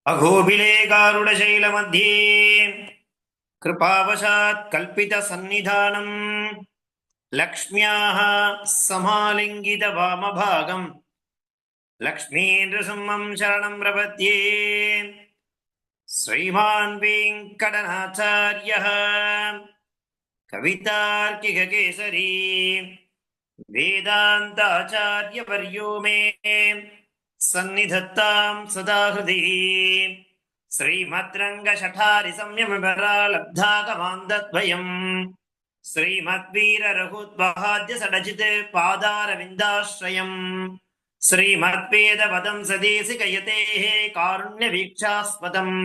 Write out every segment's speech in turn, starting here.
अघोबिले गारुडशैलमध्ये कृपावशात् कल्पितसन्निधानम् लक्ष्म्याः समालिङ्गितवामभागम् लक्ष्मीनृसिंहं शरणं प्रपद्ये। श्रीमान् वेङ्कटनाथार्यः कवितार्किककेसरी वेदान्ताचार्यवर्यो मे सन्निधत्तां सदा हृदि। श्रीमद्रङ्गशठारिसंयमपरालब्धागमान्दद्वयम् श्रीमद्वीररघुद्वहाद्यसडजित् पादारविन्दाश्रयम् श्रीमद्वेदपदं सदेशिकयतेः कारुण्यवीक्षास्पदम्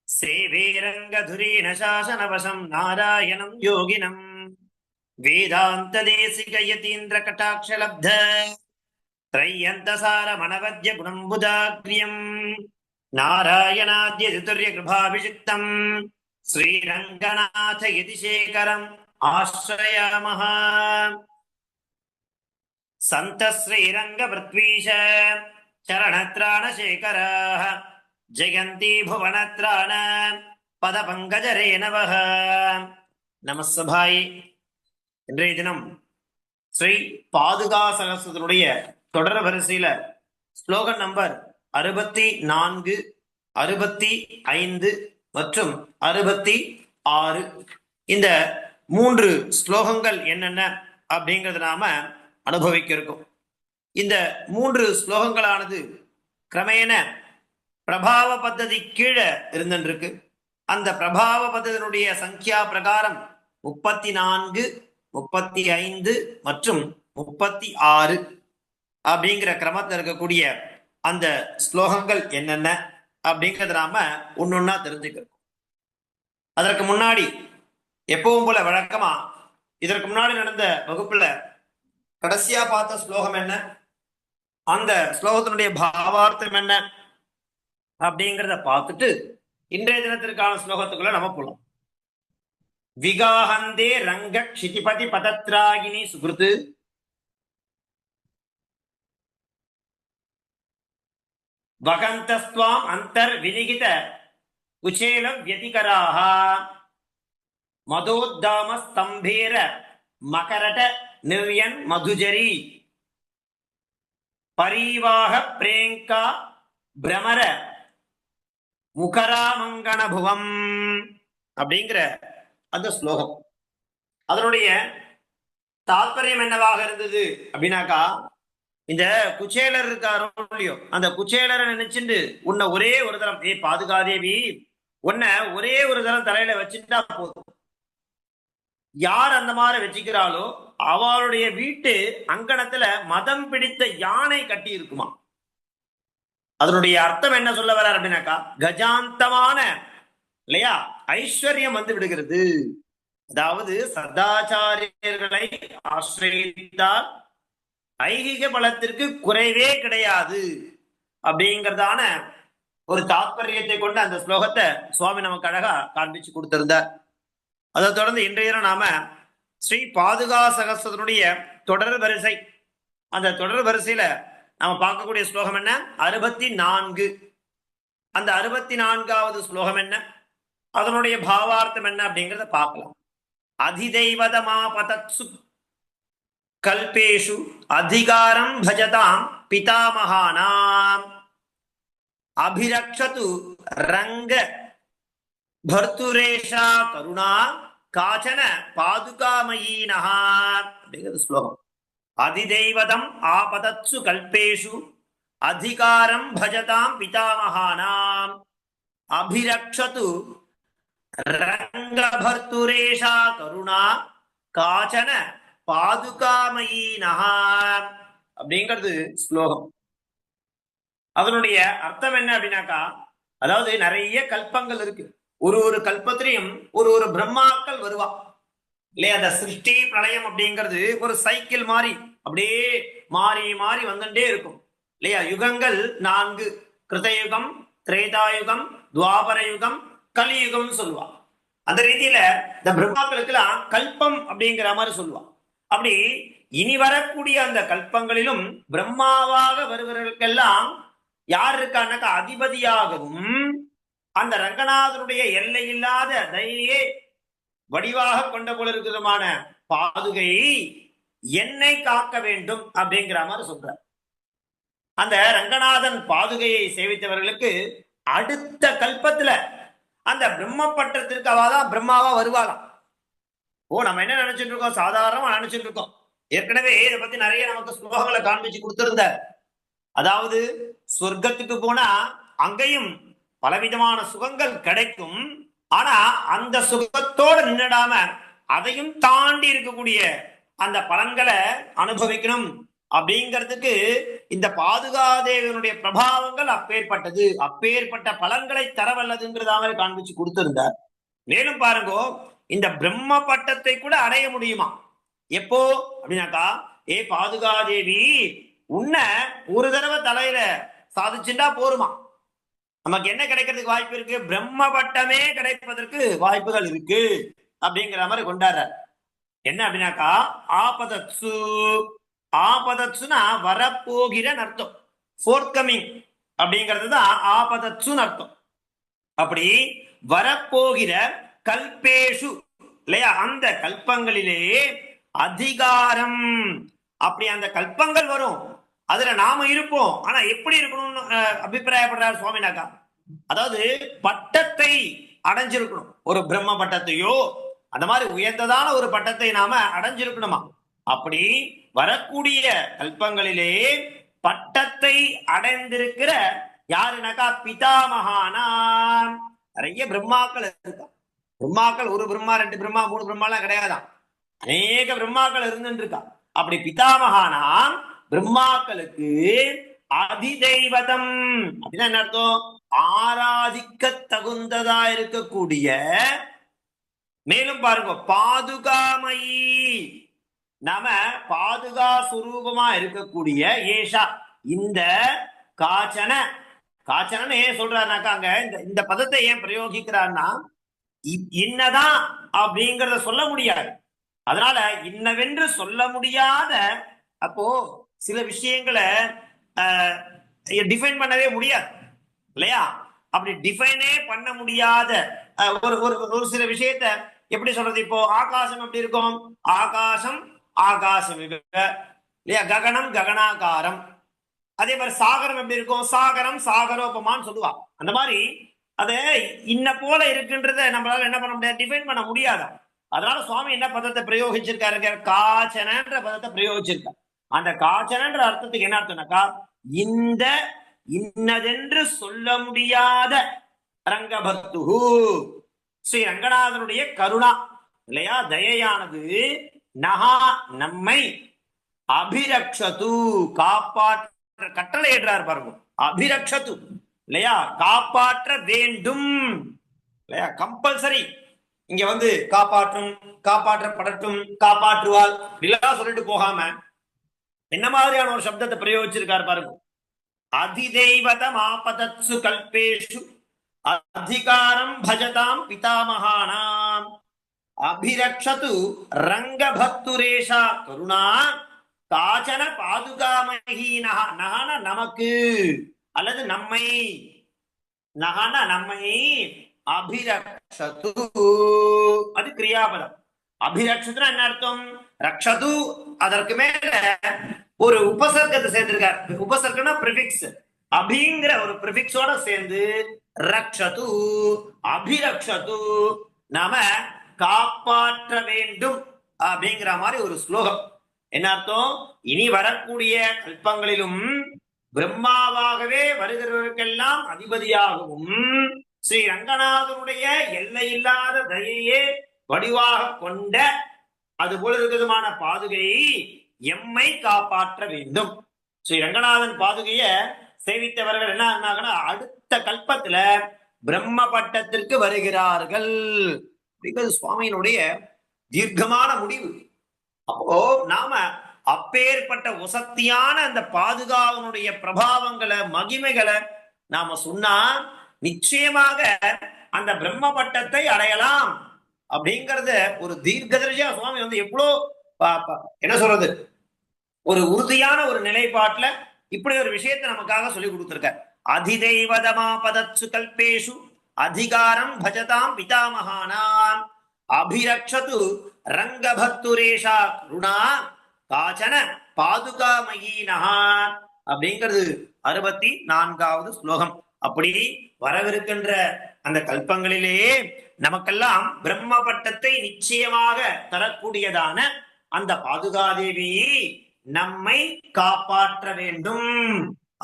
सेवे रङ्गधुरेण शासनवशं नारायणं योगिनम् वेदान्तदेशिकयतीन्द्रकटाक्षलब्ध त्रय्यन्तसारमनवद्य गुणम्बुदाग्र्यम् नारायणाद्य चतुर्यकृभाभिषिक्तम् श्रीरङ्गनाथ यतिशेखरम् आश्रयामः। सन्तः श्रीरङ्गपृथ्वीश चरणत्राणशेखराः जयन्ती भुवनत्राण पदपङ्कजरेणवः நமஸ்தபாய். இன்றைய தினம் ஸ்ரீ பாதுகா சகஸ்ரத்தினுடைய தொடர் வரிசையில ஸ்லோகன் நம்பர் 64, 65 மற்றும் 66 இந்த 3 ஸ்லோகங்கள் என்னென்ன அப்படிங்கிறது நாம அனுபவிக்க இருக்கும். இந்த 3 ஸ்லோகங்களானது கிரமேண பிரபாவ பத்ததி கீழே இருந்துருக்கு. அந்த பிரபாவ பத்ததினுடைய சங்கியா பிரகாரம் 34, 35 மற்றும் 36 அப்படிங்கிற கிரமத்தில் இருக்கக்கூடிய அந்த ஸ்லோகங்கள் என்னென்ன அப்படிங்கிறத நாம ஒன்னொன்னா தெரிஞ்சுக்கிறோம். அதற்கு முன்னாடி எப்பவும் போல வழக்கமா இதற்கு முன்னாடி நடந்த வகுப்புல கடைசியா பார்த்த ஸ்லோகம் என்ன, அந்த ஸ்லோகத்தினுடைய பாவார்த்தம் என்ன அப்படிங்கிறத பார்த்துட்டு இன்றைய தினத்திற்கான ஸ்லோகத்துக்குள்ள நம்ம போலாம். விகாஹந்தே ரங்க க்ஷிதிபதி பதத்ராகினி சுகிருத்து வகந்தஸ்வாம் அந்தர் வினிகித குச்சேல வியதிகராஹ மதோத்தாம ஸ்தம்பேர மகரட நிர்யன் மதுஜரி பரிவாக பிரேங்கா பிரமர முகராமங்கணபுவம் அப்படிங்கிற அந்த ஸ்லோகம். அதனுடைய தாத்பரியம் என்னவாக இருந்தது அப்படின்னாக்கா, இந்த குச்சேலர் இருக்காரோ இல்லையோ, அந்த குச்சேலரை நினைச்சுட்டு உன்னை ஒரே ஒரு தரம், பாதுகாதேவி உன்னை ஒரே ஒரு தரம் தலையில வச்சுட்டா போதும். யார் அந்த மாதிரி வச்சுக்கிறாளோ அவளுடைய வீட்டு அங்கணத்துல மதம் பிடித்த யானை கட்டி இருக்குமா. அதனுடைய அர்த்தம் என்ன சொல்ல வர்றார் அப்படின்னாக்கா, கஜாந்தமான இல்லையா ஐஸ்வர்யம் வந்து விடுகிறது. அதாவது சதாச்சாரியர்களை ஆசிரியத்தால் ஐகிக பலத்திற்கு குறைவே கிடையாது அப்படிங்கிறதான ஒரு தாத்பரியத்தை கொண்டு அந்த ஸ்லோகத்தை சுவாமி நமக்கு அழகா காண்பிச்சு கொடுத்திருந்தார். அதை தொடர்ந்து இன்றைய நாம ஸ்ரீ பாதுகா சகஸ்ரத்தினுடைய தொடர் வரிசை, அந்த தொடர் வரிசையில நாம பார்க்கக்கூடிய ஸ்லோகம் என்ன, 64. அந்த 64வது ஸ்லோகம் என்ன, அதனுடைய பாவார்த்தம் என்ன அப்படிங்கிறத பார்க்கலாம். அதிதெய்வதமாபதத்சு கல்பேஷு அதிகாரம் பஜதாம் பிதாமகானாம் அபிரக்ஷது ரங்க பர்துரேஷா கருணா காச்சன பாதுகாமயீனஹ அப்படிங்கிறது ஸ்லோகம். அதிதெய்வதம் ஆபதத்சு கல்பேஷு அதிகாரம் பஜதாம் பிதாமகானாம் அபிரக்ஷது ரங்கபர்துரேஷா கருணா காச்சன பாதுகாமயீனஹ அப்படிங்கிறது ஸ்லோகம். அதனுடைய அர்த்தம் என்ன அப்படின்னாக்கா, அதாவது நிறைய கல்பங்கள் இருக்கு. ஒரு கல்பத்திலையும் ஒரு பிரம்மாக்கள் வருவா இல்லையா. அந்த சிருஷ்டி பிரளயம் அப்படிங்கிறது ஒரு சைக்கிள் மாதிரி அப்படியே மாறி மாறி வந்துட்டே இருக்கும் இல்லையா. யுகங்கள் 4, கிருதயுகம், திரேதாயுகம், துவாபர யுகம், கலியுகம் சொல்லுவா. அந்த ரீதியில இந்த பிரம்மாக்களுக்கெல்லாம் கல்பம் அப்படிங்கிற மாதிரி சொல்லுவா. அப்படி இனி வரக்கூடிய அந்த கல்பங்களிலும் பிரம்மாவாக வருவர்களுக்கெல்லாம் யார் இருக்கான்னாக்கா அதிபதியாகவும் அந்த ரங்கநாதனுடைய எல்லை இல்லாத தயையே வடிவாக கொண்ட போல இருக்கிறமான பாதுகை என்னை காக்க வேண்டும் அப்படிங்கிற மாதிரி சொல்றார். அந்த ரங்கநாதன் பாதுகையை சேவித்தவர்களுக்கு அடுத்த கல்பத்துல அந்த பிரம்ம பட்டத்திற்கு அவாதான் பிரம்மாவா வருவாளாம். நம்ம என்ன நினைச்சிட்டு இருக்கோம், சாதாரணமா நினைச்சிட்டு இருக்கோம். ஏற்கனவே இதை பத்தி நிறைய நமக்கு ஸ்லோகங்களை காண்பிச்சு கொடுத்திருந்த, அதாவது சொர்க்கத்துக்கு போனா அங்கேயும் பலவிதமான சுகங்கள் கிடைக்கும். ஆனா அந்த சுகத்தோடு நின்றுடாம அதையும் தாண்டி இருக்கக்கூடிய அந்த பலன்களை அனுபவிக்கணும் அப்படிங்கிறதுக்கு இந்த பாதுகாதேவனுடைய பிரபாவங்கள் அப்பேற்பட்டது, அப்பேற்பட்ட பலன்களை தரவல்லதுங்கிறதாக காண்பிச்சு கொடுத்திருந்தார். மேலும் பாருங்க, இந்த பிரம்ம பட்டத்தை கூட அடைய முடியுமா எப்போ அப்படின்னாக்கா, பாதுகாதேவி உன்ன ஒரு தடவை தலையில சாதிச்சுட்டா போருமா, நமக்கு என்ன கிடைக்கிறதுக்கு வாய்ப்பு இருக்கு, பிரம்ம பட்டமே கிடைப்பதற்கு வாய்ப்புகள் இருக்கு அப்படிங்கிற மாதிரி கொண்டாடுற. என்ன அப்படின்னாக்கா, ஆபதத்சு, ஆபதத்சுனா வரப்போகிற அர்த்தம், ஃபோர்த் கமிங் அப்படிங்கிறது தான் ஆபதத்சுன்னு அர்த்தம். அப்படி வரப்போகிற கல்பேஷு இல்லையா, அந்த கல்பங்களிலே அதிகாரம், அப்படி அந்த கல்பங்கள் வரும், அதுல நாம இருப்போம். ஆனா எப்படி இருக்கணும்னு அபிப்பிராயப்படுறார் சுவாமினாக்கா, அதாவது பட்டத்தை அடைஞ்சிருக்கணும், ஒரு பிரம்ம பட்டத்தையோ அந்த மாதிரி உயர்ந்ததான ஒரு பட்டத்தை நாம அடைஞ்சிருக்கணுமா. அப்படி வரக்கூடிய கல்பங்களிலே பட்டத்தை அடைந்திருக்கிற யாருனாக்கா பிதாமகானா, நிறைய பிரம்மாக்கள் இருக்கா. பிரம்மாக்கள் ஒரு பிரம்மா, ரெண்டு பிரம்மா, மூணு பிரம்மாலாம் கிடையாதான், அநேக பிரம்மாக்கள் இருந்துருக்கா. அப்படி பிதாமகானா பிரம்மாக்களுக்கு அதிதெய்வதம் அப்படின்னா என்ன அர்த்தம், ஆராதிக்க தகுந்ததா இருக்கக்கூடிய, மேலும் பாருங்க பாதுகாமயி, நாம பாதுகா சுரூபமா இருக்கக்கூடிய ஏஷா, இந்த காச்சன, காச்சனன்னு ஏன் சொல்றாருனாக்கா அங்க இந்த பதத்தை ஏன் பிரயோகிக்கிறார்னா, இன்னதான் அப்படிங்கறத சொல்ல முடியாது, அதனால இன்னவென்று சொல்ல முடியாத, அப்போ சில விஷயங்களை டிஃபைன் பண்ணவே முடியாது இல்லையா. அப்படி டிஃபைனே பண்ண முடியாத ஒரு ஒரு சில விஷயத்த எப்படி சொல்றது, இப்போ ஆகாசம் எப்படி இருக்கும், ஆகாசம் ஆகாசம் இல்லையா, ககனம் ககனாகாரம். அதே மாதிரி சாகரம் எப்படி இருக்கும், சாகரம் சாகரோபமான்னு சொல்லுவா. அந்த மாதிரி அதை இன்ன போல இருக்குன்றத நம்மளால என்ன பண்ண முடியாது, டிஃபைன் பண்ண முடியாத. அதனால சுவாமி என்ன பதத்தை பிரயோகிச்சிருக்காரு, காச்சனன்ற பதத்தை பிரயோகிச்சிருக்காரு. அந்த காச்சனன்ற அர்த்தத்துக்கு என்ன அர்த்தம்னாக்கா, இந்த இன்னதென்று சொல்ல முடியாத ரங்கபக்து ஸ்ரீ ரங்கநாதனுடைய கருணா இல்லையா, தயையானது நகா நம்மை அபிரக்ஷது காப்பாற்ற கட்டளை ஏற்றார் பாருங்க, அபிரக்ஷது இல்லையா, காப்பாற்ற வேண்டும் இல்லையா, கம்பல்சரி இங்க வந்து காப்பாற்றும், காப்பாற்றப்படட்டும், காப்பாற்றுவாள் இப்படிலாம் சொல்லிட்டு போகாம என்ன மாதிரியான ஒரு சப்தத்தை பிரயோகிச்சிருக்காரு பாருங்க. அதிதெய்வதம் ஆபதத்சு கல்பேஷு அதிகாரம் பஜதாம் பிதாமகானாம் அபிரக்ஷது ரங்கபக்துரேஷா கருணா காச்சன பாதுகாமகி நகன நமக்கு அல்லது நம்மை, நகன நம்மை அபிரக்ஷது, அது கிரியாபதம். அபிரக்ஷதுனா என்ன அர்த்தம், ரக்ஷது அதற்கு மேல ஒரு உபசர்க்கத்தை சேர்த்திருக்கார். உபசர்க்கம்னா பிரிபிக்ஸ், அபிங்கிற ஒரு பிரிபிக்ஸோட சேர்ந்து ரக்ஷது அபிரக்ஷது, நாம காப்பாற்ற வேண்டும் அப்படிங்கிற மாதிரி ஒரு ஸ்லோகம். என்ன அர்த்தம், இனி வரக்கூடிய கல்பங்களிலும் பிரம்மாவாகவே வருகிறவர்களுக்கெல்லாம் அதிபதியாகவும் ஸ்ரீ ரங்கநாதனுடைய எல்லையில்லாத தயையே வடிவாக கொண்ட அது போல இருக்கிறதுமான பாதுகையை எம்மை காப்பாற்ற வேண்டும். ஸ்ரீ ரங்கநாதன் பாதுகைய சேவித்தவர்கள் என்ன ஆனாங்கன்னா அடுத்த கல்பத்துல பிரம்ம பட்டத்திற்கு வருகிறார்கள். சுவாமியினுடைய தீர்க்கமான முடிவு. அப்போ நாம அப்பேற்பட்ட உசக்தியான அந்த பாதுகாவனுடைய பிரபாவங்களை மகிமைகளை நாம சொன்னா நிச்சயமாக அந்த பிரம்ம பட்டத்தை அடையலாம் அப்படிங்கறத ஒரு தீர்க்கதரிசியா சுவாமி வந்து எவ்வளோ என்ன சொல்றது, ஒரு உறுதியான ஒரு நிலைப்பாட்டுல இப்படி ஒரு விஷயத்தை நமக்காக சொல்லி கொடுத்திருக்க. அதிதெய்வதமாபதத்சு கல்பேஷு அதிகாரம் பஜதாம் பிதாமகானாம் அபிரக்ஷது ரங்கபத்துரேஷா கருணா காச்சன பாதுகாமயீனஹா அப்படிங்கிறது 64வது ஸ்லோகம். அப்படி வரவிருக்கின்ற அந்த கல்பங்களிலே நமக்கெல்லாம் பிரம்ம பட்டத்தை நிச்சயமாக தரக்கூடியதான அந்த பாதுகாதேவி நம்மை காப்பாற்ற வேண்டும்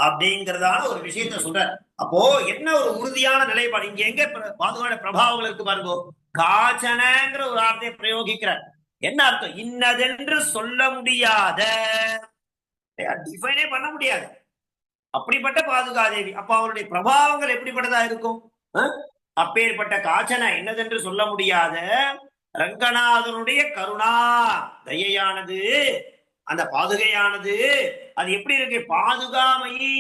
அப்படிங்கிறதான ஒரு விஷயத்த சொல்ற. அப்போ என்ன ஒரு உறுதியான நிலைப்பாடு இங்க எங்க பாதுகாட பிரபாவங்கள் இருக்கு பாருங்க. காச்சனங்கிற ஒரு வார்த்தையை பிரயோகிக்கிறார். என்ன அர்த்தம்? இன்னதென்று சொல்ல முடியாத, டிஃபைனே பண்ண முடியாது அப்படிப்பட்ட பாதுகாதேவி. அப்ப அவருடைய பிரபாவங்கள் எப்படிப்பட்டதா இருக்கும்? அப்பேற்பட்ட காச்சன என்னதென்று சொல்ல முடியாத ரங்கநாதனுடைய கருணா தயையானது, அந்த பாதுகையானது அது எப்படி இருக்கு? பாதுகாமயி,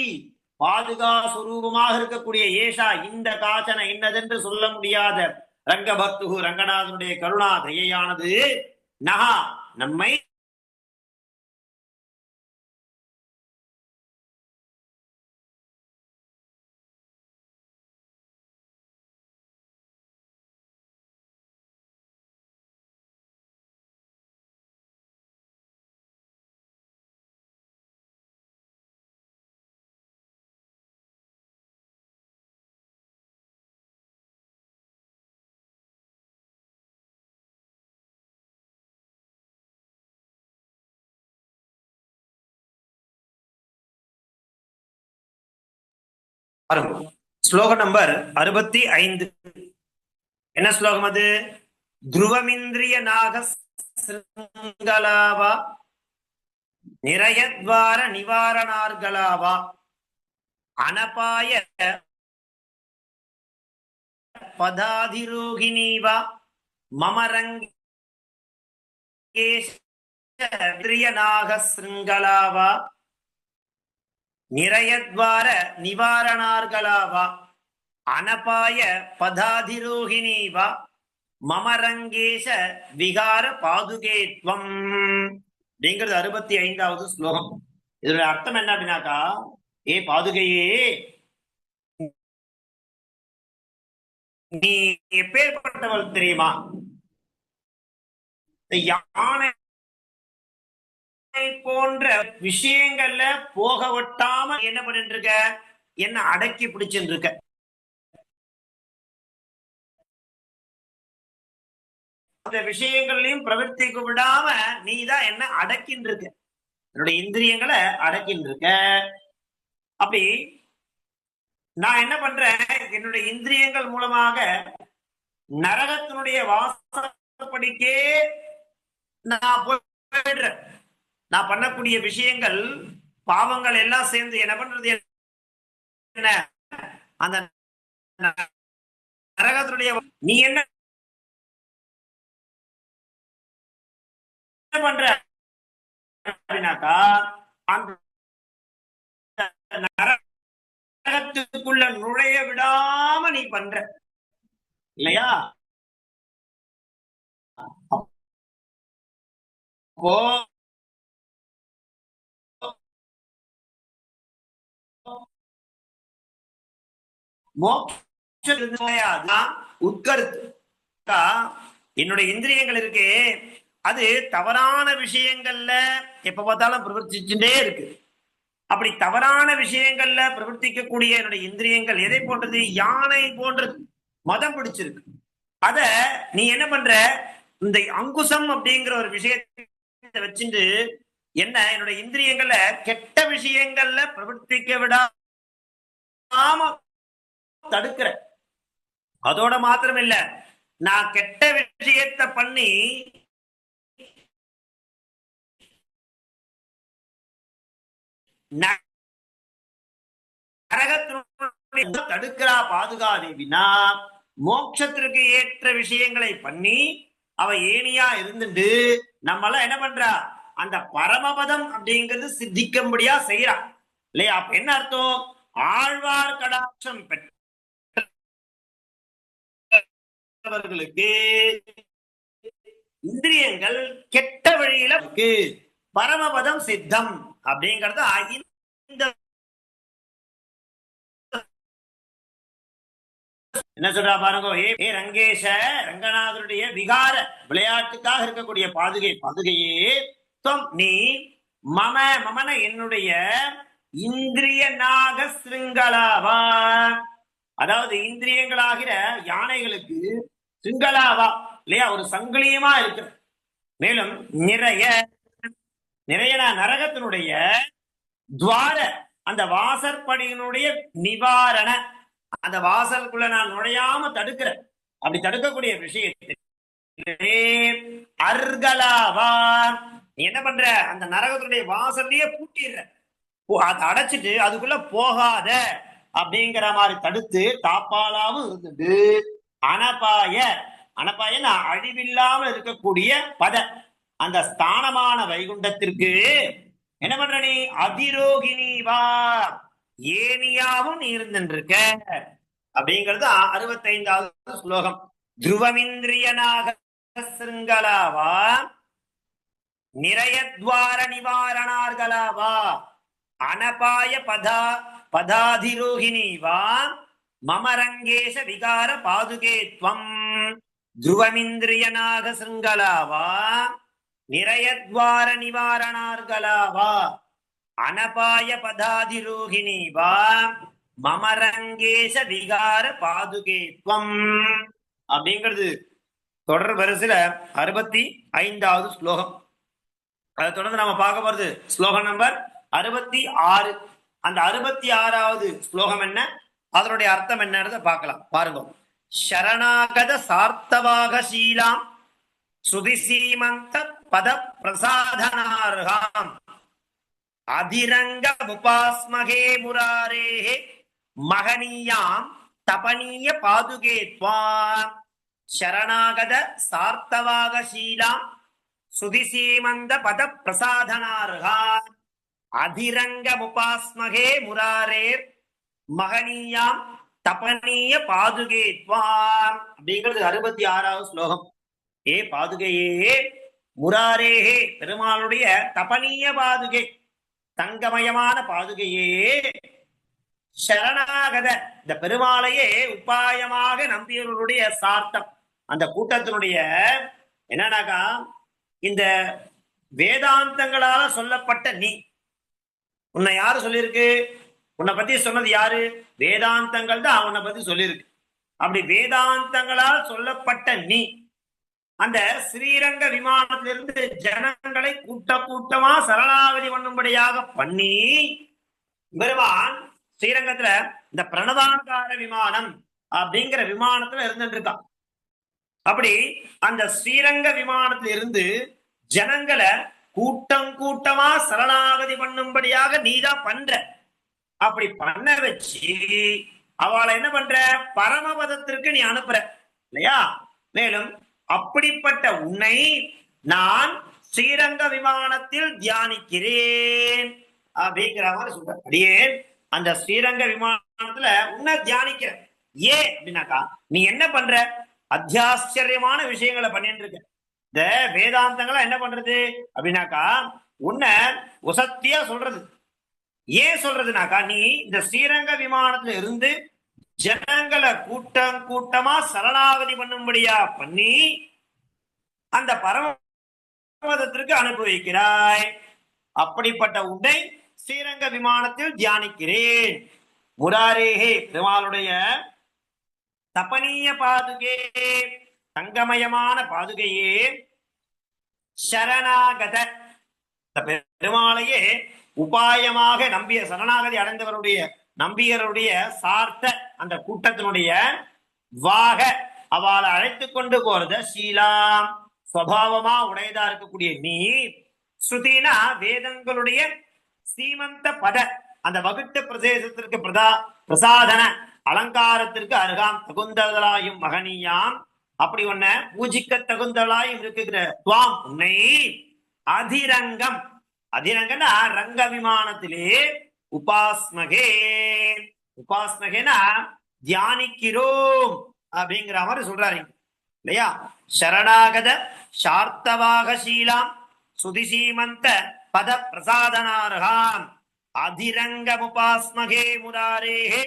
பாதுகா சுரூபமாக இருக்கக்கூடிய ஏஷா இந்த காச்சன என்னதென்று சொல்ல முடியாத ரங்கபக்து ரங்கநாதனுடைய கருணா தயையானது நகா நம்மை ஸ்லோகம் நம்பர் 65. என்ன ஸ்லோகம் அது? துருவமிந்திரிய நாகஸ்ருங்கலாவா நிரயத்வார நிவாரணார்களாவா அனபாய பதாதிரோகிணீவா மமரங்கேஷ நாகஸ்ருங்கலாவா நிரயத்வார நிவாரணார்களாவா அனபாய பதாதிரோகிணீவா மமரங்கேஷ விகார பாதுகேத்வம் அப்படிங்கிறது 65வது ஸ்லோகம். இதோட அர்த்தம் என்ன அப்படின்னாக்கா, ஏ பாதுகையே, நீ எப்பேற்பட்டவள் தெரியுமா? யானை போன்ற விஷயங்கள்ல போக விட்டாம என்ன பண்ணிட்டு இருக்க? என்ன அடக்கி பிடிச்சுட்டு இருக்க. அந்த விஷயங்களையும் பிரவர்த்திக்கு விடாம நீதான் என்ன அடக்கின்னு இருக்க, என்னுடைய இந்திரியங்களை அடக்கின்னு இருக்க. அப்படி நான் என்ன பண்றேன்? என்னுடைய இந்திரியங்கள் மூலமாக நரகத்தினுடைய வாசப்படிக்கே நான் போயிடுறேன். நான் பண்ணக்கூடிய விஷயங்கள் பாவங்கள் எல்லாம் சேர்ந்து என்ன பண்றது? என்ன அந்த நரகத்தினுடைய நீ என்ன பண்ற அப்படின்னாக்கா, அந்த நரகத்துக்குள்ள நுழைய விடாம நீ பண்ற இல்லையா? அப்போ உட்கருத்து என்னுடைய இந்திரியங்கள் இருக்கே, அது தவறான விஷயங்கள்ல எப்ப பார்த்தாலும் பிரவர்த்திச்சுட்டே இருக்கு. அப்படி தவறான விஷயங்கள்ல பிரவர்த்திக்கக்கூடிய என்னுடைய இந்திரியங்கள் எதை போன்றது? யானை போன்றது, மதம் பிடிச்சிருக்கு. அத நீ என்ன பண்ற? இந்த அங்குசம் அப்படிங்கிற ஒரு விஷயத்தை வச்சுட்டு என்ன என்னுடைய இந்திரியங்களை கெட்ட விஷயங்கள்ல பிரவர்த்திக்க விடாம தடுக்கிற. அதோட மாத்திரம் இல்ல, நான் கெட்ட விஷயத்தை பண்ணி தடுக்கிறா பாதுகாதேவினா, மோட்சத்திற்கு ஏற்ற விஷயங்களை பண்ணி அவ ஏனியா இருந்துட்டு நம்மளாம் என்ன பண்றா? அந்த பரமபதம் அப்படிங்கிறது சித்திக்கும்படியா செய்யறா இல்லையா? அப்ப என்ன அர்த்தம்? ஆழ்வார் கடாட்சம் பெற்றவர்களுக்கு இந்திரியங்கள் கெட்ட வழியில பரமபதம் சித்தம் அப்படிங்கறது இந்த என்ன சொல்றா பாருங்க, ஏ ரங்கேஷ, ரங்கநாதருடைய விகார விளையாட்டுக்காக இருக்கக்கூடிய பாதுகை, பாதுகையே தொம் நீ, மம மமன என்னுடைய இந்திரிய நாக சிருங்களாவா, அதாவது இந்திரியங்களாகிற யானைகளுக்கு சிங்களாவா இல்லையா, ஒரு சங்கிலியமா இருக்கு. மேலும் நிறைய நிறைய நரகத்தினுடைய துவார, அந்த வாசற்படியினுடைய நிவாரண, அந்த வாசலுக்குள்ள நான் நுழையாம தடுக்கிறேன். அப்படி தடுக்கக்கூடிய விஷயத்தை அர்கலாவா, நீ என்ன பண்ற, அந்த நரகத்துடைய வாசல்லையே பூட்டிடுற, அதை அடைச்சிட்டு அதுக்குள்ள போகாத அப்படிங்கிற மாதிரி தடுத்து தாப்பாலாவும் இருந்துட்டு, அனபாய, அனபாயன்னா அழிவில்லாம இருக்கக்கூடிய பத, அந்த ஸ்தானமான வைகுண்டத்திற்கு என்ன பண்ற நீ, அதிரோகிணி வா, ஏனியாவும் நீ இருந்துருக்க அப்படிங்கிறது 65வது ஸ்லோகம். துருவமிந்திரியனாக சிருங்கலாவா, நிறையத்வார நிவாரணார்களாவா, அனபாய பதாதிரோகிணி வா, மமரங்கேஷ விகார பாதுகே த்வம், துருவமிந்திரியனாக சிருங்கலாவா, நிறையத்வார நிவாரணார்களாவா, அனபாய பதாதிரோகிணி வா, மமரங்கேஷ விகார பாதுகே த்வம் அப்படிங்கிறது தொடர் வரிசையில 65வது ஸ்லோகம். அதை தொடர்ந்து நாம பார்க்க போறது ஸ்லோகம் நம்பர் 66. அந்த 66வது ஸ்லோகம் என்ன, அதனுடைய அர்த்தம் என்னன்றத பார்க்கலாம். பாருங்க. சரணாகத சார்த்தவாக சீலாம் சுதிசீமந்த பத பிரசாதனார்காம் அதிரங்க உபாஸ்மகே முராரேஹே மகனீயாம் தபனீய பாதுகே த்வாம். சரணாகத சார்த்தவாக சீலாம் சுதிசீமந்த பத பிரசாதனார்காம் அதிரங்க உபாஸ்மகே முராரேர் மகனீயாம் தபனீய பாதுகே த்வாம் அப்படிங்கிறது 66வது ஸ்லோகம். ஏ பாதுகையே, முராரேஹே பெருமாளுடைய தபனீய பாதுகை, தங்கமயமான பாதுகையே, சரணாகத இந்த பெருமாளையே உபாயமாக நம்பியவர்களுடைய சார்த்தம், அந்த கூட்டத்தினுடைய என்னன்னாக்கா, இந்த வேதாந்தங்களால சொல்லப்பட்ட நீ, உன்னை யாரு சொல்லியிருக்கு, உன்னை பத்தி சொன்னது யாரு, வேதாந்தங்கள் தான் உன்னை பத்தி சொல்லியிருக்கு. அப்படி வேதாந்தங்களால் சொல்லப்பட்ட நீ அந்த ஸ்ரீரங்க விமானத்திலிருந்து ஜனங்களை கூட்டமா சரணாகதி பண்ணும்படியாக பண்ணி, பெருமான் ஸ்ரீரங்கத்துல இந்த பிரணவாங்கார விமானம் அப்படிங்கிற விமானத்துல இருந்துட்டு இருக்கான். அப்படி அந்த ஸ்ரீரங்க விமானத்துல இருந்து ஜனங்களை கூட்டமா சரணாகதி பண்ணும்படியாக நீதான் பண்ற. அப்படி பண்ண வச்சு அவளை என்ன பண்ற, பரமபதத்திற்கு நீ அனுப்புற இல்லையா. மேலும் அப்படிப்பட்ட உன்னை நான் ஸ்ரீரங்க விமானத்தில் தியானிக்கிறேன் அப்படிங்கிற மாதிரி சொல்ற. அப்படியே அந்த ஸ்ரீரங்க விமானத்துல உன்னை தியானிக்கிற. ஏன் அப்படின்னாக்கா, நீ என்ன பண்ற, அத்தியாச்சரியமான விஷயங்களை பண்ணிட்டு இருக்க. இந்த வேதாந்தங்களை என்ன பண்றது அப்படின்னாக்கா, உன்னை உசத்தியா சொல்றது. ஏன் சொல்றதுனாக்கா, நீ இந்த ஸ்ரீரங்க விமானத்துல இருந்து ஜனங்களை கூட்டமா சரணாகதி பண்ணும்படியா பண்ணி அந்த பரமபதத்திற்கு அனுப்பி வைக்கிறாய். அப்படிப்பட்ட உன்னை ஸ்ரீரங்க விமானத்தில் தியானிக்கிறேன். முராரேஹே பெருமாளுடைய தபனீய பாதுகே, தங்கமயமான பாதுகையே, சரணாகத பெருமாளையே உபாயமாக நம்பிய சரணாகதி அடைந்தவருடைய நம்பியருடைய சார்த்த அந்த கூட்டத்தினுடைய வாக அவளை அழைத்து கொண்டு போறத சீலாம் சுவாவமா உடையதா இருக்கக்கூடிய நீ, ஸ்ருதினா வேதங்களுடைய சீமந்த பத அந்த வகுட்டு பிரதேசத்திற்கு பிரசாதன அலங்காரத்திற்கு அருகாம் தகுந்தவளாயும் மகனியாம், அப்படி ஒன்ன பூஜிக்க தகுந்தவளாயும் இருக்கிற துவாம் உன்னை அதிரங்கம், அதிரங்கன்னா ரங்க விமானத்திலே உபாஸ்மகே, உபாஸ்மகேனா தியானிக்கிறோம் அப்படிங்கிற மாதிரி சொல்றாரு இல்லையா. சரணாகத சார்த்தவாக சீலாம் சுதிசீமந்த பத பிரசாதனார்காம் அதிரங்க உபாஸ்மகே முராரேஹே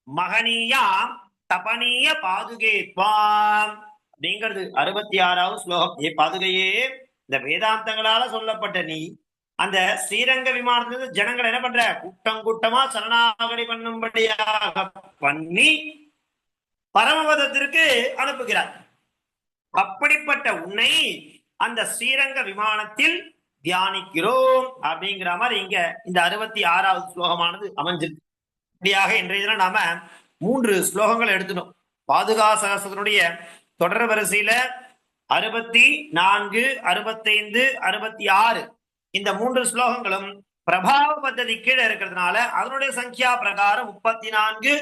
மகனீயாம் தபனீய பாதுகே துவாம் அப்படிங்கிறது 66வது ஸ்லோகம். ஏ பாதுகையே, இந்த வேதாந்தங்களால சொல்லப்பட்ட நீ அந்த ஸ்ரீரங்க விமானத்திலிருந்து ஜனங்கள் என்ன பண்ற, கூட்டம் கூட்டமா சரணாகதி பண்ணும்படியாக பண்ணி பரமபதத்திற்கு அனுப்புகிறார். அப்படிப்பட்ட உன்னை அந்த ஸ்ரீரங்க விமானத்தில் தியானிக்கிறோம் அப்படிங்கிற மாதிரி இங்க இந்த 66வது ஸ்லோகமானது அமைஞ்சிருக்கு. இப்படியாக இன்றைய தினம் நாம 3 ஸ்லோகங்கள் எடுத்துட்டோம். பாதுகா சகஸ்ரத்தினுடைய தொடர் வரிசையில 64, 65, 66 இந்த 3 ஸ்லோகங்களும் பிரபாவ பத்ததி கீழே இருக்கிறதுனால அதனுடைய சங்கியா பிரகாரம் 34,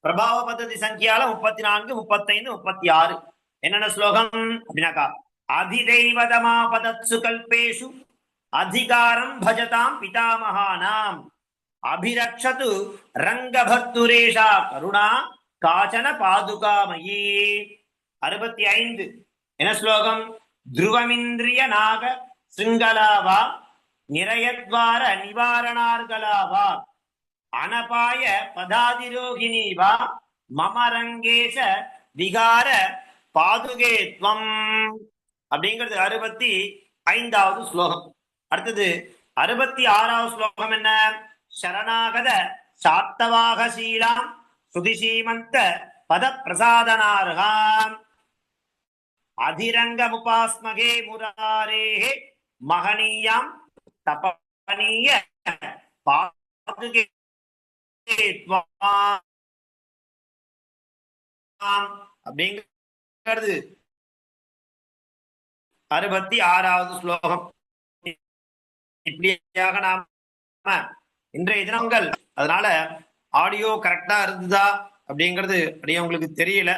பிரபாவ பத்ததி சங்கியால 34, 35, 36. என்னென்ன ஸ்லோகம் அப்படின்னாக்கா, அதிதைவதமாபதத்சு கல்பேஷு அதிகாரம் பஜதாம் பிதாமகானாம் அபிரக்ஷது ரங்கபர்த்துரேஷா கருணா காச்சன பாதுகாமயி. 65 என்ன ஸ்லோகம், துருவமிந்திரிய நாக சிங்கலாவா நிரயத்வார நிவாரணார்களாவா அனபாய பதாதிரோகிணீவா மமரங்கேஷ விகார பாதுகேத்வம் அப்படிங்கிறது 65வது ஸ்லோகம். அடுத்தது 66வது ஸ்லோகம் என்ன, சரணாகத சாத்தவாக சீலாம் சுதிசீமந்த பத பிரசாதனார்காம் அதிரங்கமுபாஸ்மகே முராரேஹே மகனீயாம் தபனீய பாதுகே துவாம் அப்படிங்கிறது 66வது ஸ்லோகம். இப்படியாக நாம இன்றைய தினங்கள், அதனால ஆடியோ கரெக்டா இருந்ததா அப்படிங்கிறது அப்படியே உங்களுக்கு தெரியல.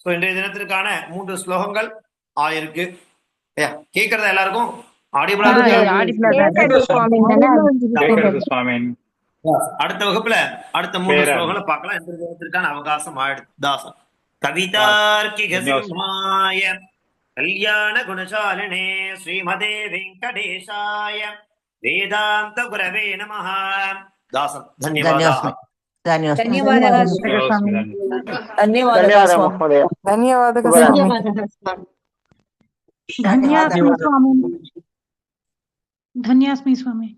சோ இன்றைய தினத்திற்கான 3 ஸ்லோகங்கள் ஆயிருக்கு. கேக்குறதா எல்லாருக்கும்? ஆடியோபிளா? அடுத்த வகுப்புல அடுத்த 3 ஸ்லோகங்களை பார்க்கலாம். இன்றைய தினத்திற்கான அவகாசம் ஆயிடுச்சு. தாசன் கவிதார்க்கிக சிம்ஹாய கல்யாண குணசாலினே ஸ்ரீமதே வெங்கடேஷாய வேதாந்த குரவே நமஹ. தாசன் ಧನ್ಯವಾದ. ಧನ್ಯಾಸ್ಮಿ ಸ್ವಾಮಿ.